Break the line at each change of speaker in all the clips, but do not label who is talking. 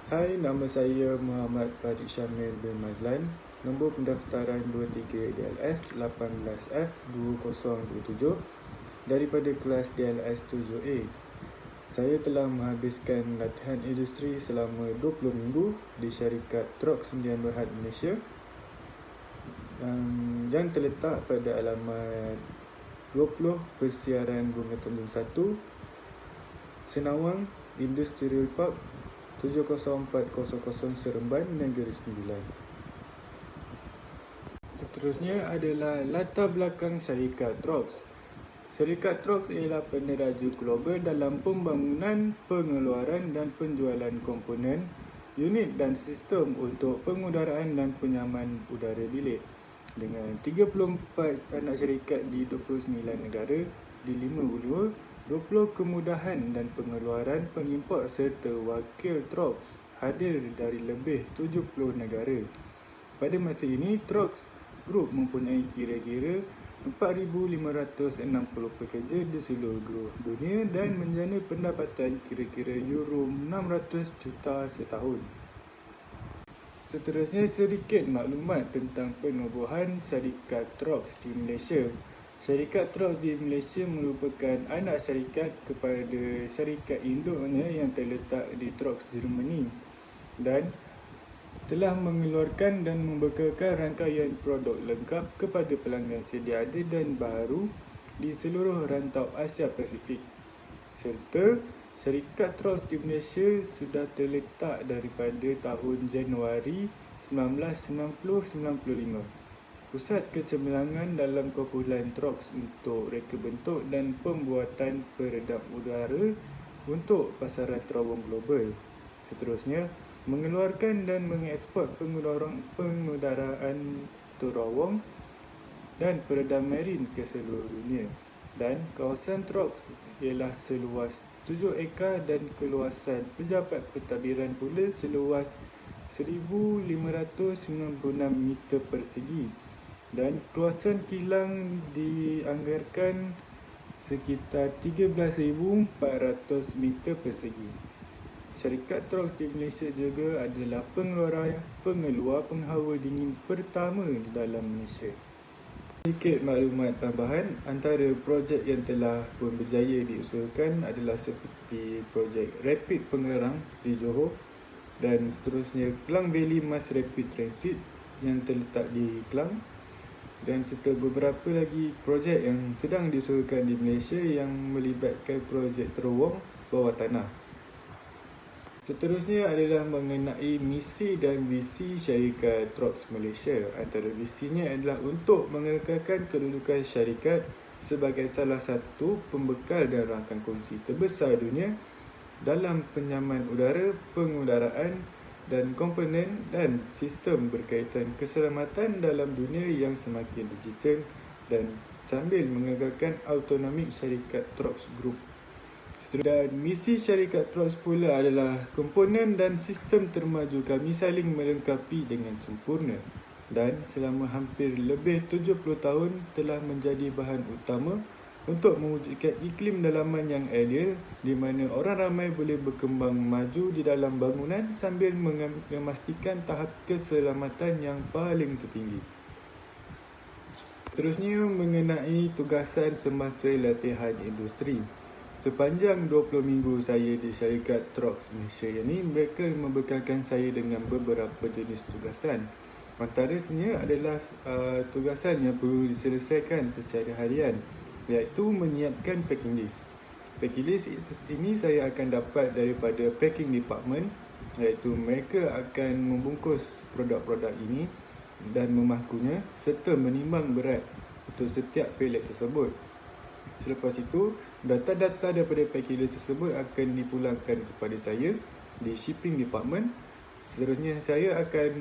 Hai, nama saya Muhammad Farid Syamil bin Mazlan. Nombor pendaftaran 23 DLS 18F2027 daripada kelas DLS 7A. Saya telah menghabiskan latihan industri selama 20 minggu di syarikat Trox Sendian Berhad Malaysia yang terletak pada alamat 20 Persiaran Bunga Tanjung 1, Senawang Industrial Park 70400 Seremban, Negeri Sembilan. Seterusnya adalah latar belakang syarikat Trox. Syarikat Trox ialah peneraju global dalam pembangunan, pengeluaran dan penjualan komponen, unit dan sistem untuk pengudaraan dan penyaman udara bilik dengan 34 anak syarikat di 29 negara di 5 benua, 20 kemudahan dan pengeluaran pengimport serta wakil Trox hadir dari lebih 70 negara. Pada masa ini, Trox Group mempunyai kira-kira 4,560 pekerja di seluruh dunia dan menjana pendapatan kira-kira euro 600 juta setahun. Seterusnya sedikit maklumat tentang penubuhan syarikat Trox di Malaysia. Syarikat Trox di Malaysia merupakan anak syarikat kepada syarikat induknya yang terletak di Trox Germany dan telah mengeluarkan dan membekalkan rangkaian produk lengkap kepada pelanggan sedia ada dan baharu di seluruh rantau Asia Pasifik. Serta syarikat Trox di Malaysia sudah terletak daripada tahun Januari 1995. Pusat kecemerlangan dalam kumpulan Trox untuk reka bentuk dan pembuatan peredam udara untuk pasaran terowong global. Seterusnya, mengeluarkan dan mengeksport pengudaraan terowong dan peredam marin ke seluruh dunia. Dan kawasan Trox ialah seluas 7 ekar dan keluasan pejabat pentadbiran pula seluas 1,596 meter persegi dan keluasan kilang dianggarkan sekitar 13,400 meter persegi. Syarikat Trox di Malaysia juga adalah pengeluar penghawa dingin pertama di dalam Malaysia. Sedikit maklumat tambahan, antara projek yang telah pun berjaya diusulkan adalah seperti projek Rapid Pengerang di Johor dan seterusnya Klang Valley Mass Rapid Transit yang terletak di Klang dan serta beberapa lagi projek yang sedang diusulkan di Malaysia yang melibatkan projek terowong bawah tanah. Seterusnya adalah mengenai misi dan visi syarikat Trox Malaysia. Antara visinya adalah untuk mengekalkan kedudukan syarikat sebagai salah satu pembekal dan rakan kongsi terbesar dunia dalam penyaman udara, pengudaraan dan komponen dan sistem berkaitan keselamatan dalam dunia yang semakin digital dan sambil mengekalkan autonomi syarikat Trox Group. Dan misi syarikat Trox pula adalah komponen dan sistem termaju kami saling melengkapi dengan sempurna dan selama hampir lebih 70 tahun telah menjadi bahan utama untuk mewujudkan iklim dalaman yang ideal di mana orang ramai boleh berkembang maju di dalam bangunan sambil memastikan tahap keselamatan yang paling tertinggi. Terusnya mengenai tugasan semasa latihan industri. Sepanjang 20 minggu saya di syarikat Trox Malaysia ini, mereka membekalkan saya dengan beberapa jenis tugasan. Antaranya adalah tugasan yang perlu diselesaikan secara harian, iaitu menyiapkan packing list. Packing list ini saya akan dapat daripada packing department, iaitu mereka akan membungkus produk-produk ini dan memakunya serta menimbang berat untuk setiap pelet tersebut. Selepas itu, data-data daripada packing list tersebut akan dipulangkan kepada saya di shipping department. Seterusnya, saya akan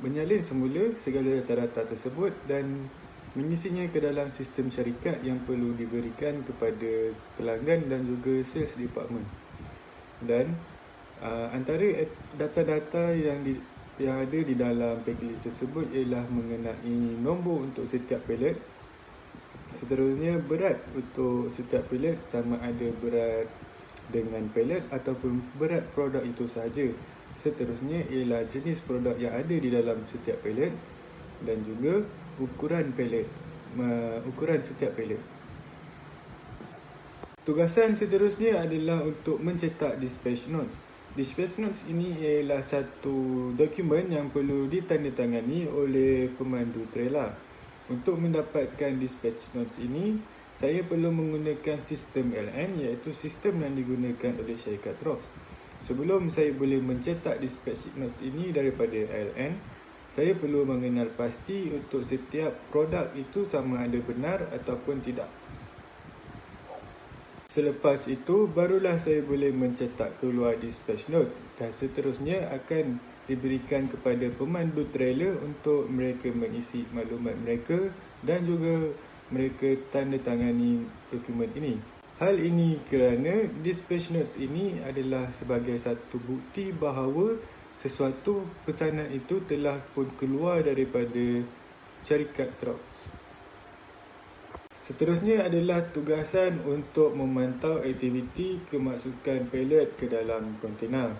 menyalin semula segala data-data tersebut dan mengisinya ke dalam sistem syarikat yang perlu diberikan kepada pelanggan dan juga sales department. Dan antara data-data yang ada di dalam packing list tersebut ialah mengenai nombor untuk setiap pelet. Seterusnya, berat untuk setiap pelet, sama ada berat dengan pelet ataupun berat produk itu sahaja. Seterusnya ialah jenis produk yang ada di dalam setiap pelet dan juga ukuran setiap pelet. Tugasan seterusnya adalah untuk mencetak dispatch notes. Dispatch notes ini ialah satu dokumen yang perlu ditandatangani oleh pemandu trailer. Untuk mendapatkan dispatch notes ini, saya perlu menggunakan sistem LN, iaitu sistem yang digunakan oleh syarikat Trox. Sebelum saya boleh mencetak dispatch notes ini daripada LN, saya perlu mengenal pasti untuk setiap produk itu sama ada benar ataupun tidak. Selepas itu, barulah saya boleh mencetak keluar dispatch notes dan seterusnya akan diberikan kepada pemandu trailer untuk mereka mengisi maklumat mereka dan juga mereka tandatangani dokumen ini. Hal ini kerana dispatch notes ini adalah sebagai satu bukti bahawa sesuatu pesanan itu telah pun keluar daripada syarikat Trox. Seterusnya adalah tugasan untuk memantau aktiviti kemasukan pelet ke dalam kontena.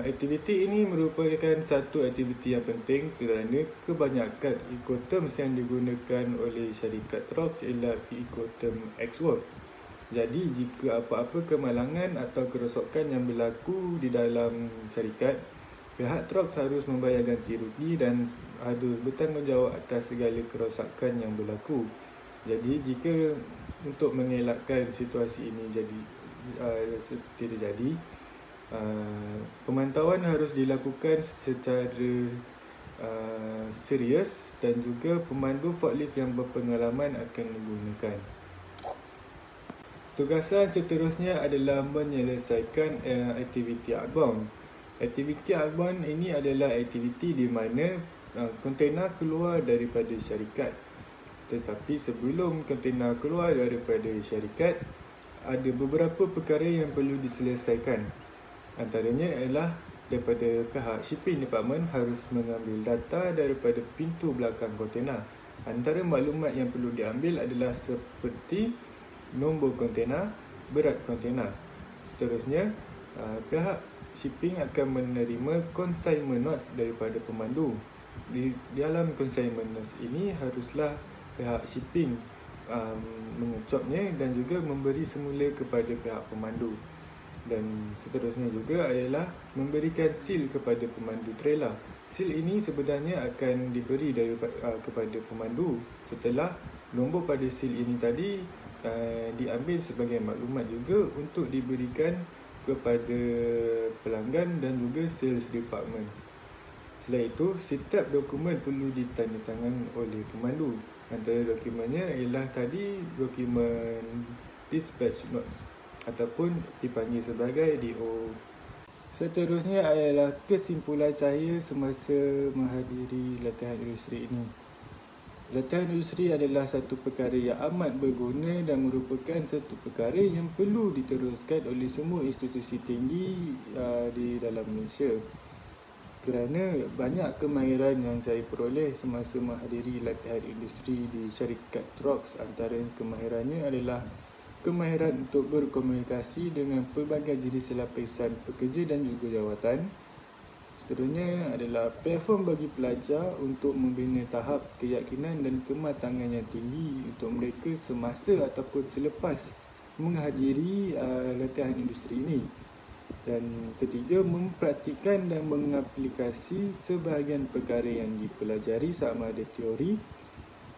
Aktiviti ini merupakan satu aktiviti yang penting kerana kebanyakan Ecoterms yang digunakan oleh syarikat Trox ialah Ecoterm Ex-Work. Jadi jika apa-apa kemalangan atau kerosakan yang berlaku di dalam syarikat, pihak Trox harus membayar ganti rugi dan harus bertanggungjawab atas segala kerosakan yang berlaku. Jadi jika untuk mengelakkan situasi ini tidak jadi, pemantauan harus dilakukan secara serius dan juga pemandu forklift yang berpengalaman akan digunakan. Tugasan seterusnya adalah menyelesaikan aktiviti outbound. Aktiviti outbound ini adalah aktiviti di mana kontena keluar daripada syarikat. Tetapi sebelum kontena keluar daripada syarikat, ada beberapa perkara yang perlu diselesaikan. Antaranya ialah daripada pihak shipping department harus mengambil data daripada pintu belakang kontena. Antara maklumat yang perlu diambil adalah seperti nombor kontena, berat kontena. Seterusnya, pihak shipping akan menerima consignment notes daripada pemandu. Di dalam consignment notes ini haruslah pihak shipping mengecopnya dan juga memberi semula kepada pihak pemandu. Dan seterusnya juga ialah memberikan seal kepada pemandu trailer. Seal ini sebenarnya akan diberi kepada pemandu setelah nombor pada seal ini tadi diambil sebagai maklumat juga untuk diberikan kepada pelanggan dan juga sales department. Selain itu, setiap dokumen perlu ditandatangani oleh pemandu. Antara dokumennya ialah tadi dokumen dispatch notes ataupun dipanggil sebagai DO. Seterusnya adalah kesimpulan saya semasa menghadiri latihan industri ini. Latihan industri adalah satu perkara yang amat berguna dan merupakan satu perkara yang perlu diteruskan oleh semua institusi tinggi di dalam Malaysia. Kerana banyak kemahiran yang saya peroleh semasa menghadiri latihan industri di syarikat Trox. Antara kemahirannya adalah kemahiran untuk berkomunikasi dengan pelbagai jenis lapisan pekerja dan juga jawatan. Seterusnya adalah platform bagi pelajar untuk membina tahap keyakinan dan kematangan yang tinggi untuk mereka semasa ataupun selepas menghadiri latihan industri ini. Dan ketiga, mempraktikkan dan mengaplikasi sebahagian perkara yang dipelajari sama ada teori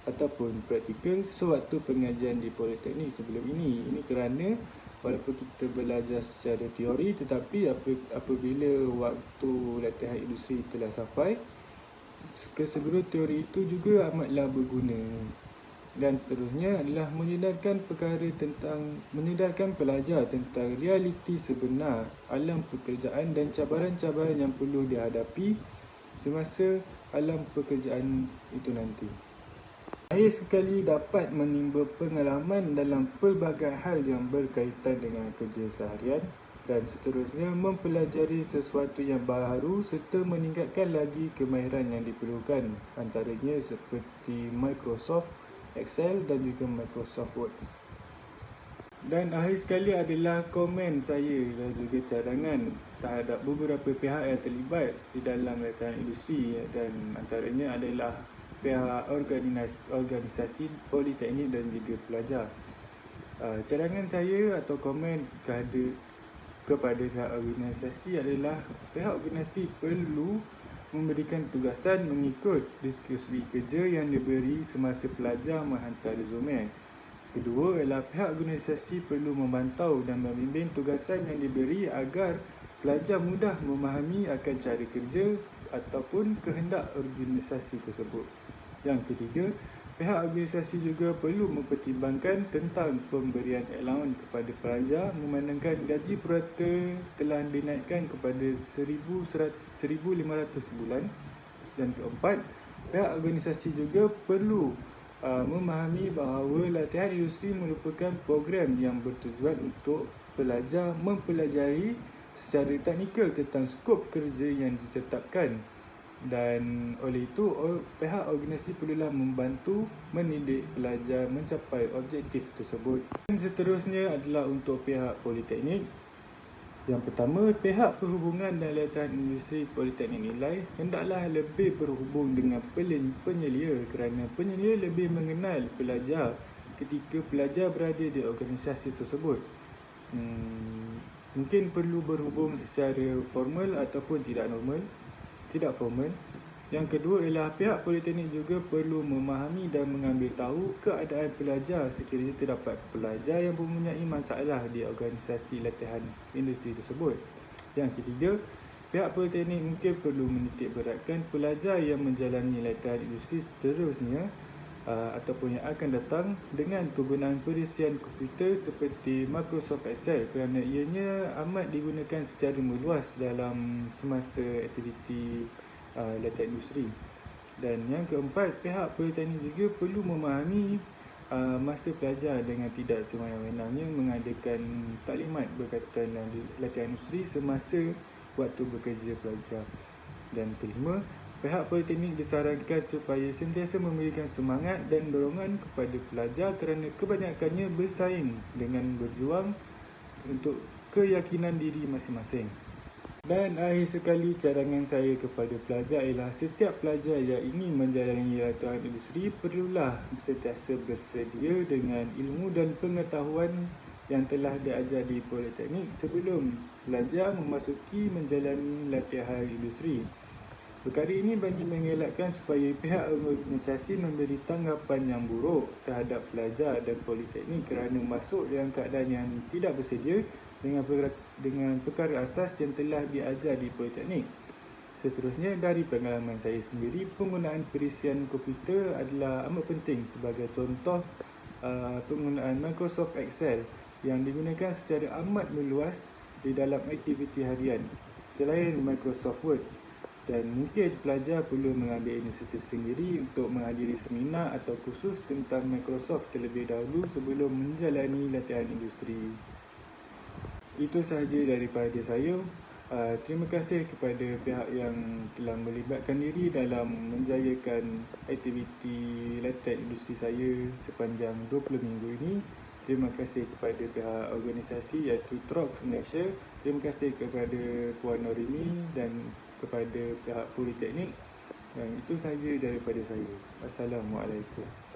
ataupun praktikal sewaktu pengajian di Politeknik sebelum ini. Ini kerana walaupun kita belajar secara teori, tetapi apabila waktu latihan industri telah sampai, keseluruhan teori itu juga amatlah berguna. Dan seterusnya adalah menyedarkan pelajar tentang realiti sebenar alam pekerjaan dan cabaran-cabaran yang perlu dihadapi semasa alam pekerjaan itu nanti. Saya sekali dapat menimba pengalaman dalam pelbagai hal yang berkaitan dengan kerja seharian dan seterusnya mempelajari sesuatu yang baru serta meningkatkan lagi kemahiran yang diperlukan, antaranya seperti Microsoft Excel dan juga Microsoft Word. Dan akhir sekali adalah komen saya dan juga cadangan terhadap beberapa pihak yang terlibat di dalam latihan industri, dan antaranya adalah pihak organisasi politeknik dan juga pelajar. Cadangan saya atau komen kepada pihak organisasi adalah pihak organisasi perlu memberikan tugasan mengikut diskusi kerja yang diberi semasa pelajar menghantar resume. Kedua ialah pihak organisasi perlu memantau dan membimbing tugasan yang diberi agar pelajar mudah memahami akan cara kerja ataupun kehendak organisasi tersebut. Yang ketiga, pihak organisasi juga perlu mempertimbangkan tentang pemberian allowance kepada pelajar memandangkan gaji purata telah dinaikkan kepada RM1,500 sebulan. Dan keempat, pihak organisasi juga perlu memahami bahawa latihan industri merupakan program yang bertujuan untuk pelajar mempelajari secara teknikal tentang skop kerja yang ditetapkan, dan oleh itu pihak organisasi perlulah membantu mendidik pelajar mencapai objektif tersebut. Dan seterusnya adalah untuk pihak politeknik. Yang pertama, pihak perhubungan dan latihan industri politeknik nilai hendaklah lebih berhubung dengan penyelia kerana penyelia lebih mengenal pelajar ketika pelajar berada di organisasi tersebut. Mungkin perlu berhubung secara formal ataupun tidak formal. Yang kedua ialah pihak politeknik juga perlu memahami dan mengambil tahu keadaan pelajar sekiranya terdapat pelajar yang mempunyai masalah di organisasi latihan industri tersebut. Yang ketiga, pihak politeknik mungkin perlu menitik beratkan pelajar yang menjalani latihan industri seterusnya ataupun yang akan datang dengan kegunaan perisian komputer seperti Microsoft Excel, kerana ianya amat digunakan secara meluas dalam semasa aktiviti latihan industri. Dan yang keempat, pihak politeknik juga perlu memahami masa pelajar dengan tidak sewenang-wenangnya mengadakan taklimat berkaitan dengan latihan industri semasa waktu bekerja pelajar. Dan kelima, pihak politeknik disarankan supaya sentiasa memberikan semangat dan dorongan kepada pelajar kerana kebanyakannya bersaing dengan berjuang untuk keyakinan diri masing-masing. Dan akhir sekali, cadangan saya kepada pelajar ialah setiap pelajar yang ingin menjalani latihan industri perlulah sentiasa bersedia dengan ilmu dan pengetahuan yang telah diajar di politeknik sebelum pelajar memasuki menjalani latihan industri. Perkara ini bagi mengelakkan supaya pihak organisasi memberi tanggapan yang buruk terhadap pelajar dan politeknik kerana masuk dalam keadaan yang tidak bersedia dengan perkara asas yang telah diajar di politeknik. Seterusnya, dari pengalaman saya sendiri, penggunaan perisian komputer adalah amat penting. Sebagai contoh, penggunaan Microsoft Excel yang digunakan secara amat meluas di dalam aktiviti harian selain Microsoft Word. Dan mungkin pelajar perlu mengambil inisiatif sendiri untuk menghadiri seminar atau kursus tentang Microsoft terlebih dahulu sebelum menjalani latihan industri. Itu sahaja daripada saya. Terima kasih kepada pihak yang telah melibatkan diri dalam menjayakan aktiviti latihan industri saya sepanjang 20 minggu ini. Terima kasih kepada pihak organisasi iaitu TROX Malaysia. Terima kasih kepada Puan Norini dan kepada pihak politeknik. Dan itu sahaja daripada saya. Assalamualaikum.